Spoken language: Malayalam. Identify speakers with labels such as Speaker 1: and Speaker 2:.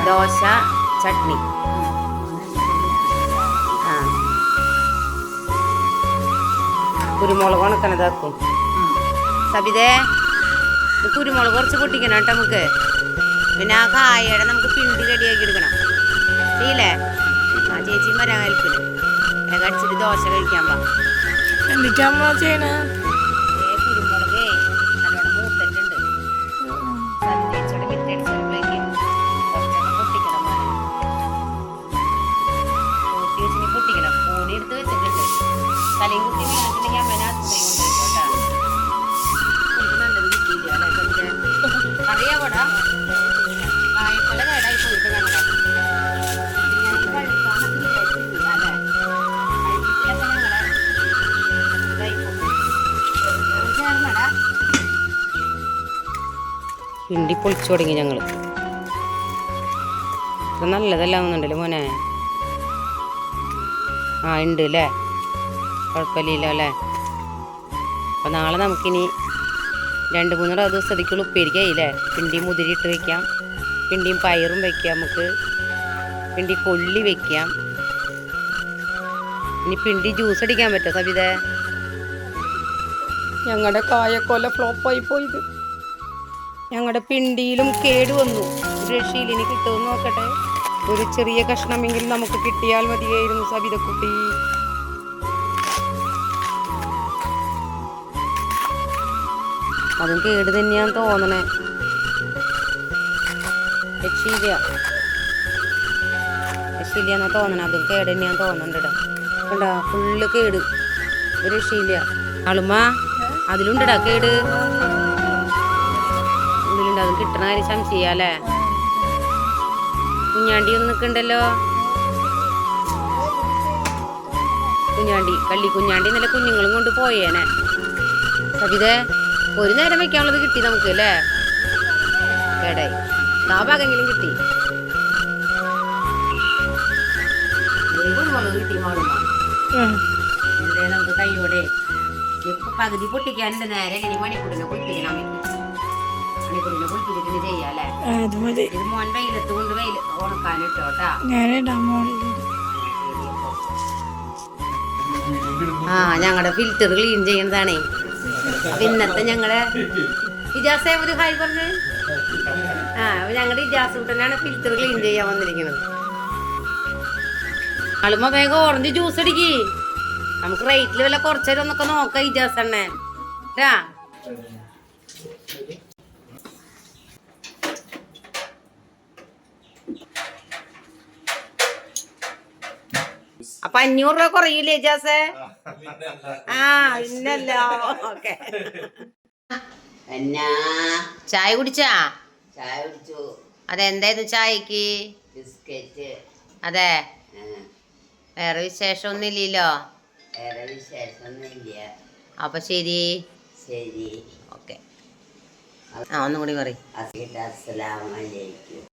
Speaker 1: ദോശ ചട്നി. കുരുമുളക് ഉണക്കണതാക്കും. സബിതേ, കുരുമുളക് കുറച്ച് പൊട്ടിക്കണം കേട്ടോ നമുക്ക്. പിന്നെ ആ കായയുടെ നമുക്ക് പിണ്ടി റെഡിയാക്കി എടുക്കണം. ശരിയല്ലേ? ആ ചേച്ചി വരാൻ ഹെൽപ്പിന് കടിച്ചിട്ട് ദോശ കഴിക്കാൻ പാ.
Speaker 2: എന്തൊക്കെയാ ചെയ്യണേ?
Speaker 1: കുരുമുളകേ നല്ലോണം മൂത്തിട്ടുണ്ട്. സന്ധ്യച്ചോടെ വിട്ടടിച്ചപ്പോഴേക്ക് കുറച്ചൊക്കെ പൊട്ടിക്കണം. കൂട്ടി വെച്ചിട്ട് പൊട്ടിക്കണം. പൂണി എടുത്ത് വെച്ചിട്ടുണ്ട്. തലയും കുത്തി വീണിട്ടുണ്ടെങ്കിൽ അമ്മേനെ അത്രയും കൊണ്ടുപോയിക്കോട്ടാ. എനിക്ക് നല്ലത് കിട്ടിയില്ല അല്ലെ? അറിയാവോടാ കായക്കൊല കേടായി പോയിട്ട് ഞങ്ങളെ പിണ്ടി പൊളിച്ചു തുടങ്ങി ഞങ്ങൾ. ഇത്ര നല്ലതല്ലാവുന്നുണ്ടല്ലോ മോനെ. ആ ഉണ്ട് അല്ലേ? കുഴപ്പമില്ലല്ലോ അല്ലേ? അപ്പം നാളെ നമുക്കിനി 2-3 ദിവസത്തേക്കുള്ള ഉപ്പേരിക്കായില്ലേ? പിണ്ടിയും മുതിരി ഇട്ട് വയ്ക്കാം, പിണ്ടിയും പയറും വയ്ക്കാം, നമുക്ക് പിണ്ടി കൊള്ളി വയ്ക്കാം. ഇനി പിണ്ടി ജ്യൂസ് അടിക്കാൻ പറ്റുമോ സബിതേ? ഞങ്ങളുടെ കായക്കൊല ഫ്ലോപ്പായി പോയത്. ഞങ്ങളുടെ പിണ്ടിയിലും കേട് വന്നു. ഒരു രക്ഷയിൽ ഇനി കിട്ടുമെന്ന് നോക്കട്ടെ. ഒരു ചെറിയ കഷ്ണമെങ്കിലും നമുക്ക് കിട്ടിയാൽ മതിയായിരുന്നു സബിതക്കുട്ടി. അതും കേട് തന്നെയാന്ന് തോന്നണേ. രക്ഷയില്ലാന്നാ തോന്നണേ. അതും കേട് തന്നെയാന്ന് തോന്നണ്ടടാ. കണ്ടാ ഫുള്ള് കേട്. ഒരു രക്ഷയില്ല. ആളുമ്മ അതിലുണ്ടടാ കേട്. ഉള്ളിലുണ്ട്. അതും കിട്ടണ കാര്യം സംശയാല്ലേ? കുഞ്ഞാണ്ടി ഒന്ന് നിൽക്കണ്ടല്ലോ. കുഞ്ഞാണ്ടി കള്ളി കുഞ്ഞാണ്ടി ഇന്നലെ കുഞ്ഞുങ്ങളും കൊണ്ട് പോയേനെ. സബിതേ, ഒരു നേരം വെക്കാനുള്ളത് കിട്ടി നമുക്ക് അല്ലേ? കേടായി. ആ ഭാഗമെങ്കിലും കിട്ടി. കിട്ടി മാളുമ്മ. നമുക്ക് കൈയോടെ പകുതി പൊട്ടിക്കാനുണ്ട്. നേരെ ഇനി മണിക്കൂറിനെ പൊട്ടിക്കണം. മണിക്കൂറിനെ പൊട്ടിച്ചിട്ട് ചെയ്യാല്ലേ? ഇത് മോൻ വെയിലത്ത് കൊണ്ട് ഉണക്കാൻ ഇട്ടോട്ടാ. ആ ഞങ്ങളുടെ ഫിൽറ്റർ ക്ലീൻ ചെയ്യുന്നതാണേ. അപ്പൊ ഇന്നത്തെ ഞങ്ങളുടെ ഇജാസെ ഒരു ഹായ് പറഞ്ഞ്. ഞങ്ങളുടെ ഇജാസ് കൂട്ടനാണ് ഫിൽറ്റർ ക്ലീൻ ചെയ്യാൻ വന്നിരിക്കുന്നത്. ആളുമ്പോ വേഗം ഓറഞ്ച് ജ്യൂസ് അടിക്ക്. നമുക്ക് റേറ്റിൽ വല്ല കുറച്ചേരം ഒന്നൊക്കെ നോക്കാം ഇജാസ് എണ്ണ. അപ്പൊ 500 രൂപ കുറയില്ലേ ഇജാസേ? ഇന്നല്ല. ഓക്കെ. ചായ കുടിച്ചാ? ചായ കുടിച്ചു. അതെന്തായിരുന്നു ചായക്ക്? ബിസ്ക്കറ്റ്. അതെ. വേറെ വിശേഷമൊന്നും ഇല്ലല്ലോ? വേറെ വിശേഷമൊന്നുമില്ല. അപ്പൊ ശരി. ശരി. ഓക്കെ. ഒന്നും കൂടി പറയും. അസ്സലാമു അലൈക്കും.